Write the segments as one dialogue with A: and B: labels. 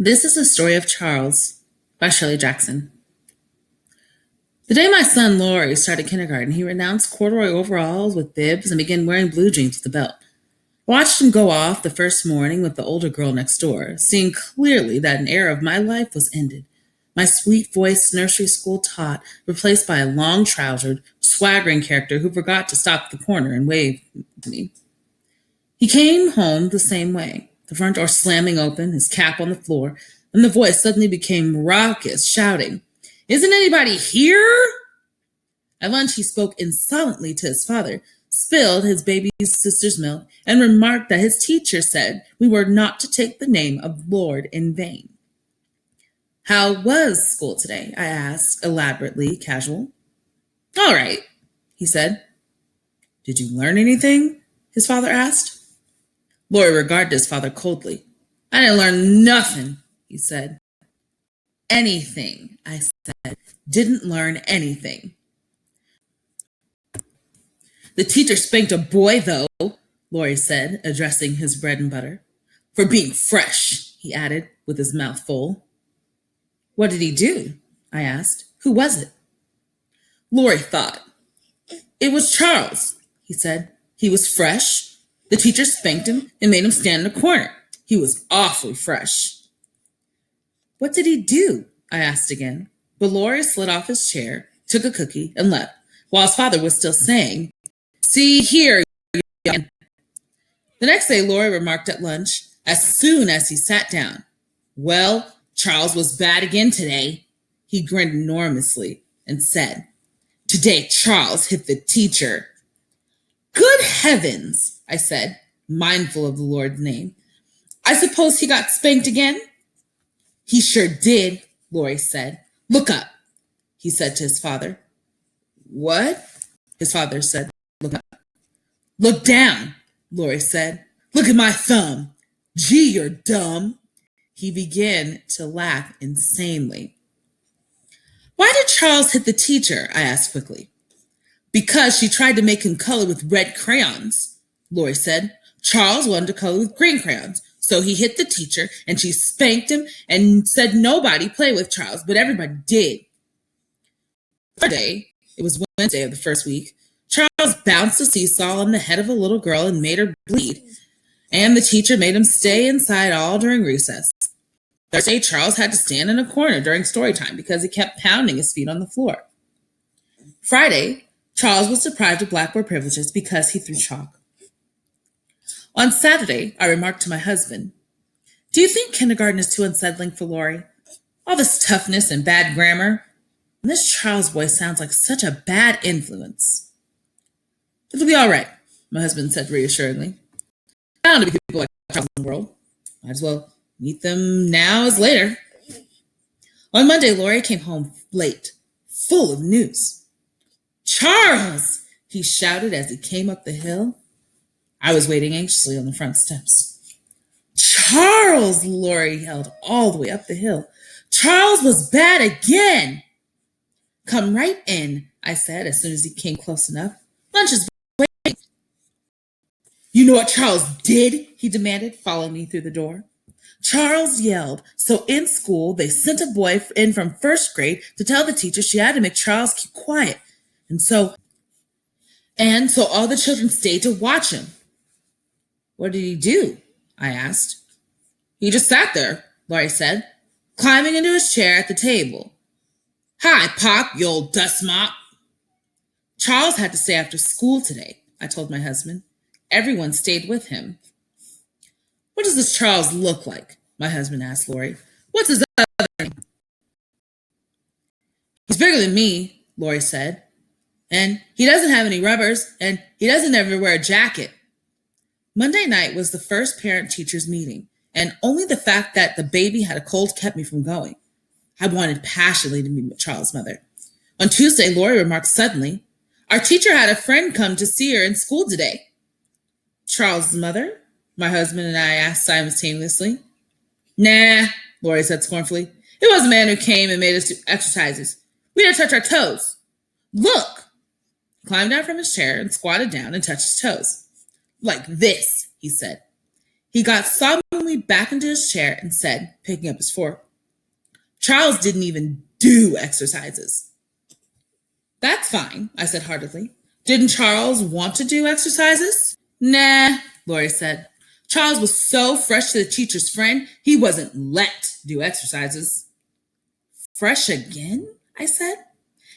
A: This is the story of Charles by Shirley Jackson. The day my son Laurie started kindergarten, he renounced corduroy overalls with bibs and began wearing blue jeans with a belt. I watched him go off the first morning with the older girl next door, seeing clearly that an era of my life was ended. My sweet-voiced nursery school tot replaced by a long-trousered, swaggering character who forgot to stop at the corner and wave to me. He came home the same way, the front door slamming open, his cap on the floor, and the voice suddenly became raucous, shouting, "Isn't anybody here?" At lunch, he spoke insolently to his father, spilled his baby sister's milk, and remarked that his teacher said we were not to take the name of Lord in vain. "How was school today?" I asked, elaborately casual. "All right," he said. "Did you learn anything?" his father asked. Laurie regarded his father coldly. "I didn't learn nothing," he said. "Anything," I said. "Didn't learn anything." "The teacher spanked a boy, though," Laurie said, addressing his bread and butter. "For being fresh," he added, with his mouth full. "What did he do?" I asked. "Who was it?" Laurie thought. "It was Charles," he said. "He was fresh. The teacher spanked him and made him stand in a corner. He was awfully fresh." "What did he do?" I asked again. But Laurie slid off his chair, took a cookie, and left, while his father was still saying, "See here, young." The next day, Laurie remarked at lunch, as soon as he sat down, "Well, Charles was bad again today." He grinned enormously and said, "Today Charles hit the teacher." "Good heavens," I said, mindful of the Lord's name. "I suppose he got spanked again?" "He sure did," Laurie said. "Look up," he said to his father. "What?" his father said. "Look up." "Look down," Laurie said. "Look at my thumb. Gee, you're dumb." He began to laugh insanely. "Why did Charles hit the teacher?" I asked quickly. "Because she tried to make him color with red crayons," Laurie said. "Charles wanted to color with green crayons, so he hit the teacher, and she spanked him and said nobody play with Charles, but everybody did." Friday, it was Wednesday of the first week, Charles bounced a seesaw on the head of a little girl and made her bleed, and the teacher made him stay inside all during recess. Thursday, Charles had to stand in a corner during story time because he kept pounding his feet on the floor. Friday, Charles was deprived of blackboard privileges because he threw chalk. On Saturday, I remarked to my husband, "Do you think kindergarten is too unsettling for Laurie? All this toughness and bad grammar. And this Charles boy sounds like such a bad influence." "It'll be all right," my husband said reassuringly. "Bound to be people like Charles in the world. Might as well meet them now as later." On Monday, Laurie came home late, full of news. "Charles!" he shouted as he came up the hill. I was waiting anxiously on the front steps. "Charles!" Laurie yelled all the way up the hill. "Charles was bad again!" "Come right in," I said as soon as he came close enough. "Lunch is waiting." "You know what Charles did?" he demanded, following me through the door. Charles yelled, so in school they sent a boy in from first grade to tell the teacher she had to make Charles keep quiet. And so all the children stayed to watch him. "What did he do?" I asked. "He just sat there," Laurie said, climbing into his chair at the table. "Hi, Pop, you old dust mop." "Charles had to stay after school today," I told my husband. "Everyone stayed with him." "What does this Charles look like?" my husband asked Laurie. "What's his other name?" "He's bigger than me," Laurie said. "And he doesn't have any rubbers, and he doesn't ever wear a jacket." Monday night was the first parent-teachers meeting, and only the fact that the baby had a cold kept me from going. I wanted passionately to meet Charles' mother. On Tuesday, Laurie remarked suddenly, "Our teacher had a friend come to see her in school today." "Charles' mother?" my husband and I asked simultaneously. "Nah," Laurie said scornfully. "It was a man who came and made us do exercises. We didn't touch our toes. Look!" He climbed down from his chair and squatted down and touched his toes. "Like this," he said. He got some solemnly back into his chair and said, picking up his fork, Charles didn't even do exercises. That's fine, I said heartily. Didn't Charles want to do exercises? Nah, Lori said. Charles was so fresh to the teacher's friend, he wasn't let do exercises. Fresh again? I said.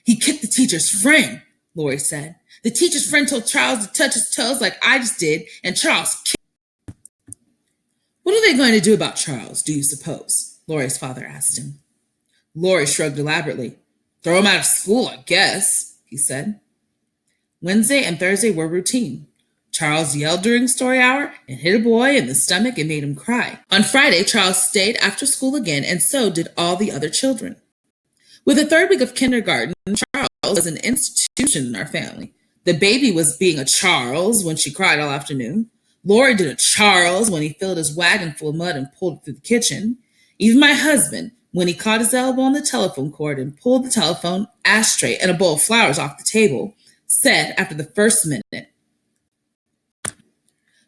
A: He kicked the teacher's friend, Lori said. The teacher's friend told Charles to touch his toes like I just did, and Charles kicked. What are they going to do about Charles, do you suppose? Lori's father asked him. Lori shrugged elaborately. Throw him out of school, I guess, he said. Wednesday and Thursday were routine. Charles yelled during story hour and hit a boy in the stomach and made him cry. On Friday, Charles stayed after school again, and so did all the other children. With the third week of kindergarten, Charles was an institution in our family. The baby was being a Charles when she cried all afternoon. Lori did a Charles when he filled his wagon full of mud and pulled it through the kitchen. Even my husband, when he caught his elbow on the telephone cord and pulled the telephone ashtray and a bowl of flowers off the table, said after the first minute,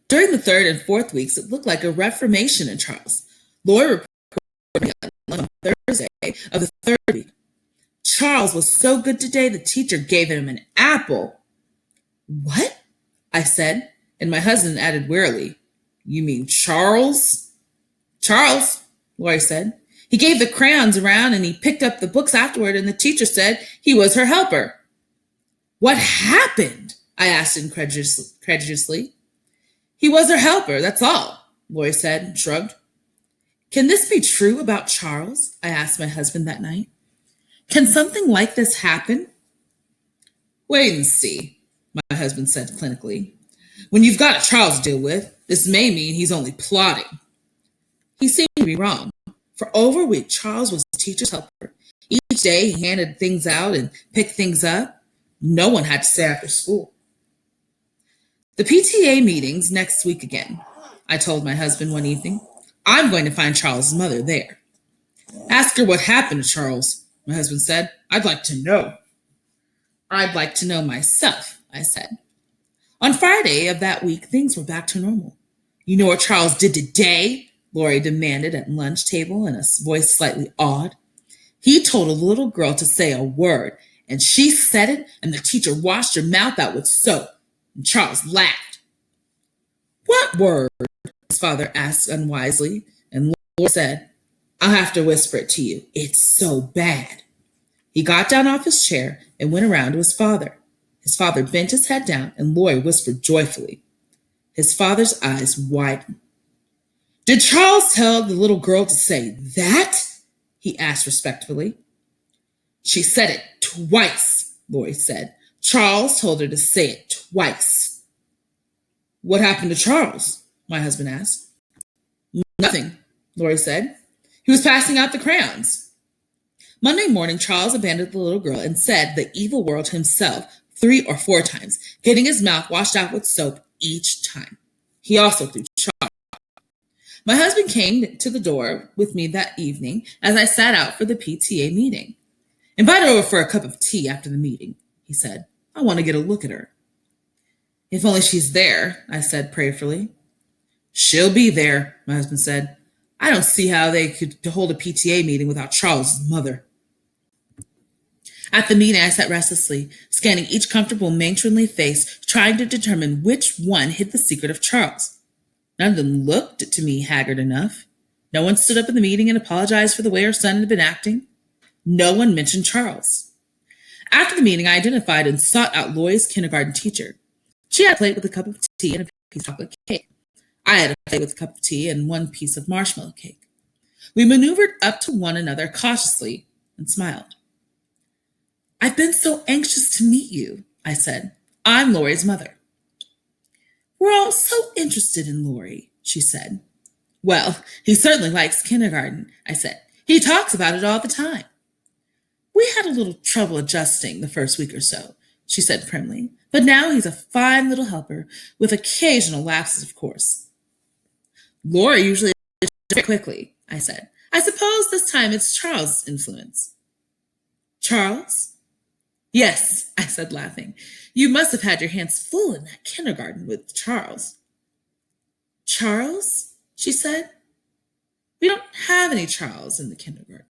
A: during the third and fourth weeks, it looked like a reformation in Charles. Lori reported on Thursday of the third week. Charles was so good today, the teacher gave him an apple. What? I said, and my husband added wearily, You mean Charles? Charles, Lori said. He gave the crayons around and he picked up the books afterward, and the teacher said he was her helper. What happened? I asked incredulously. He was her helper, that's all, Lori said and shrugged. Can this be true about Charles? I asked my husband that night. Can something like this happen? Wait and see, my husband said clinically. When you've got a Charles to deal with, this may mean he's only plotting. He seemed to be wrong. For over a week, Charles was the teacher's helper. Each day he handed things out and picked things up. No one had to stay after school. The PTA meeting's next week again, I told my husband one evening. I'm going to find Charles' mother there. Ask her what happened to Charles, my husband said. I'd like to know. I'd like to know myself, I said. On Friday of that week, things were back to normal. You know what Charles did today? Lori demanded at lunch table in a voice slightly awed. He told a little girl to say a word, and she said it, and the teacher washed her mouth out with soap. And Charles laughed. What word? His father asked unwisely, and Lord said, I'll have to whisper it to you. It's so bad. He got down off his chair and went around to his father. His father bent his head down, and Lori whispered joyfully. His father's eyes widened. Did Charles tell the little girl to say that? He asked respectfully. She said it twice, Lori said. Charles told her to say it twice. What happened to Charles? My husband asked. Nothing, Lori said. He was passing out the crayons. Monday morning, Charles abandoned the little girl and said the evil word himself 3 or 4 times, getting his mouth washed out with soap each time. He also threw Charles. My husband came to the door with me that evening as I sat out for the PTA meeting. Invite her over for a cup of tea after the meeting, he said. I want to get a look at her. If only she's there, I said prayerfully. She'll be there, my husband said. I don't see how they could hold a PTA meeting without Charles' mother. At the meeting, I sat restlessly, scanning each comfortable matronly face, trying to determine which one hid the secret of Charles. None of them looked to me haggard enough. No one stood up in the meeting and apologized for the way her son had been acting. No one mentioned Charles. After the meeting, I identified and sought out Lori's kindergarten teacher. She had a plate with a cup of tea and a piece of chocolate cake. I had a plate with a cup of tea and 1 piece of marshmallow cake. We maneuvered up to one another cautiously and smiled. I've been so anxious to meet you, I said. I'm Lori's mother. We're all so interested in Lori, she said. Well, he certainly likes kindergarten, I said. He talks about it all the time. We had a little trouble adjusting the first week or so, she said primly, but now he's a fine little helper with occasional lapses, of course. Lori usually very quickly, I said. I suppose this time it's Charles' influence. Charles? Yes, I said, laughing. You must have had your hands full in that kindergarten with Charles. Charles? She said. We don't have any Charles in the kindergarten.